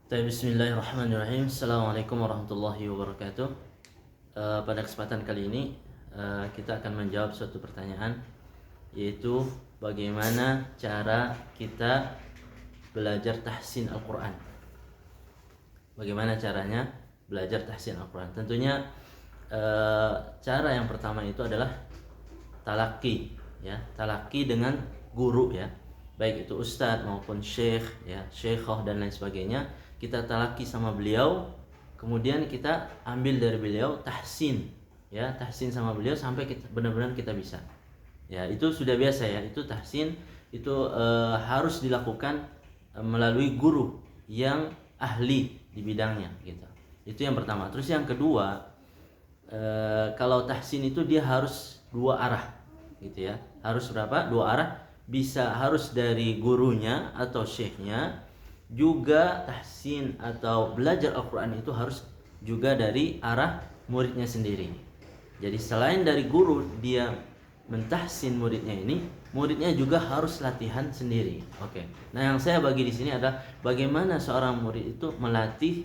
Bismillahirrahmanirrahim. Assalamualaikum warahmatullahi wabarakatuh. Pada kesempatan kali ini kita akan menjawab suatu pertanyaan, yaitu bagaimana cara kita belajar tahsin Al-Quran. Bagaimana caranya belajar tahsin Al-Quran? Tentunya cara yang pertama itu adalah talaki, ya, talaki dengan guru, ya, baik itu ustadz maupun syekh, ya, syekhah dan lain sebagainya. Kita talaki sama beliau, kemudian kita ambil dari beliau tahsin, ya, tahsin sama beliau sampai kita benar-benar kita bisa. Ya, itu sudah biasa, ya, itu tahsin itu harus dilakukan melalui guru yang ahli di bidangnya, gitu. Itu yang pertama. Terus yang kedua, kalau tahsin itu dia harus dua arah, gitu ya. Harus berapa? Dua arah. Bisa harus dari gurunya atau syekhnya, juga tahsin atau belajar Al-Quran itu harus juga dari arah muridnya sendiri. Jadi selain dari guru dia mentahsin muridnya ini, muridnya juga harus latihan sendiri. Oke. Nah, yang saya bagi di sini adalah bagaimana seorang murid itu melatih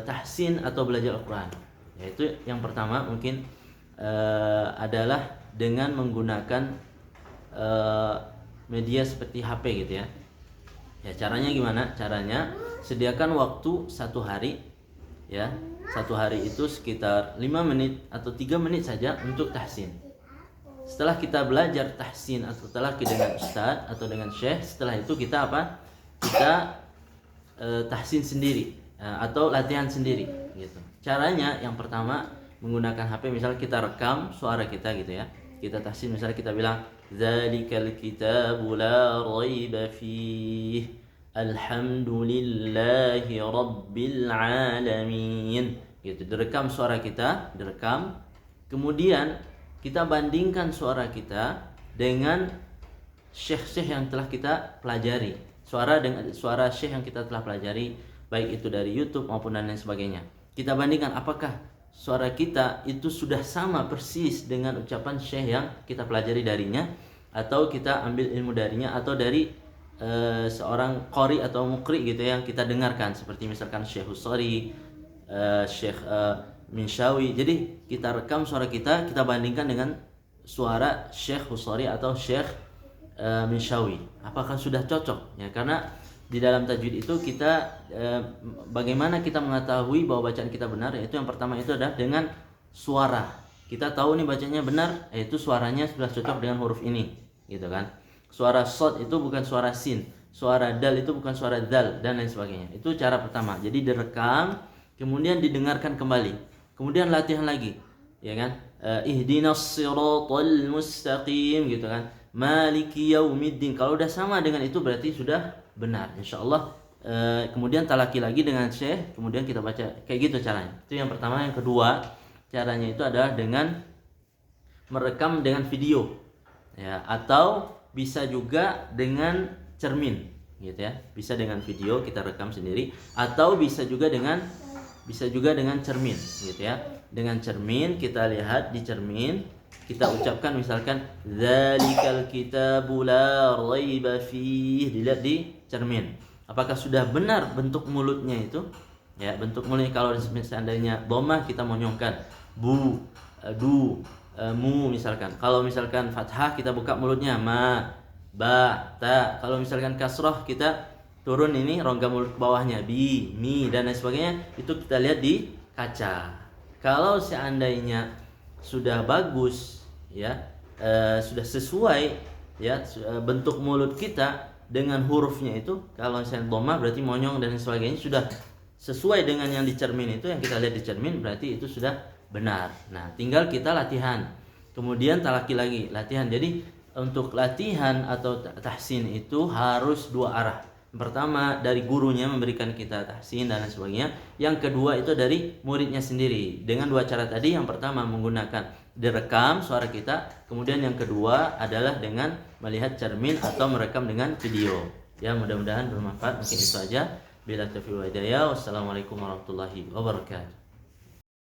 tahsin atau belajar Al-Quran. Yaitu yang pertama mungkin adalah dengan menggunakan media seperti HP, gitu ya. Ya, caranya gimana? Caranya sediakan waktu satu hari, ya. Satu hari itu sekitar 5 menit atau 3 menit saja untuk tahsin. Setelah kita belajar tahsin atau talaki dengan ustadz atau dengan syekh, setelah itu kita apa? Kita tahsin sendiri atau latihan sendiri, gitu. Caranya yang pertama menggunakan HP, misalnya kita rekam suara kita, gitu ya. Kita tahsin, misalnya kita bilang Zalikal kitabu la raiba fih Alhamdulillahi rabbil alamin. Gitu, direkam suara kita, direkam. Kemudian kita bandingkan suara kita dengan syekh-syekh yang telah kita pelajari. Suara dengan suara syekh yang kita telah pelajari, baik itu dari YouTube maupun dan lain sebagainya. Kita bandingkan apakah suara kita itu sudah sama persis dengan ucapan syekh yang kita pelajari darinya, atau kita ambil ilmu darinya, atau dari seorang qari atau mukri, gitu, yang kita dengarkan, seperti misalkan Syekh Husari, Syekh Minshawi. Jadi kita rekam suara kita, kita bandingkan dengan suara Syekh Husari atau Syekh Minshawi. Apakah sudah cocok? Ya, karena di dalam tajwid itu kita bagaimana kita mengetahui bahwa bacaan kita benar, yaitu yang pertama itu adalah dengan suara. Kita tahu nih bacanya benar, yaitu suaranya sudah cocok dengan huruf ini, gitu kan. Suara shod itu bukan suara sin, suara dal itu bukan suara dal, dan lain sebagainya. Itu cara pertama. Jadi direkam, kemudian didengarkan kembali, kemudian latihan lagi, ya kan. Ihdinas siratal mustaqim, gitu kan. Maliki yaumiddin. Kalau udah sama dengan itu berarti sudah benar, insyaallah. Kemudian talaki lagi dengan syekh, kemudian kita baca, kayak gitu caranya. Itu yang pertama. Yang kedua, caranya itu adalah dengan merekam dengan video, ya, atau bisa juga dengan cermin, gitu ya. Bisa dengan video kita rekam sendiri, atau bisa juga dengan cermin, gitu ya. Dengan cermin, kita lihat di cermin, kita ucapkan misalkan Zalikal kitabu la raiba fih, dilihat di cermin. Apakah sudah benar bentuk mulutnya itu? Ya, bentuk mulutnya, kalau seandainya dhammah kita monyongkan bu, du, mu misalkan. Kalau misalkan fathah kita buka mulutnya ma, ba, ta. Kalau misalkan kasroh kita turun ini rongga mulut ke bawahnya bi, mi, dan lain sebagainya. Itu kita lihat di kaca. Kalau seandainya sudah bagus, ya, sudah sesuai, ya, bentuk mulut kita dengan hurufnya itu, kalau misalnya dhammah berarti monyong dan lain sebagainya, sudah sesuai dengan yang di cermin itu, yang kita lihat di cermin, berarti itu sudah benar. Nah, tinggal kita latihan, kemudian talaki lagi, latihan. Jadi untuk latihan atau tahsin itu harus dua arah. Pertama dari gurunya memberikan kita tahsin dan lain sebagainya. Yang kedua itu dari muridnya sendiri. Dengan dua cara tadi, yang pertama menggunakan direkam suara kita, kemudian yang kedua adalah dengan melihat cermin atau merekam dengan video. Ya, mudah-mudahan bermanfaat. Mungkin itu aja. Bila taufiq wal hidayah. Wassalamualaikum warahmatullahi wabarakatuh.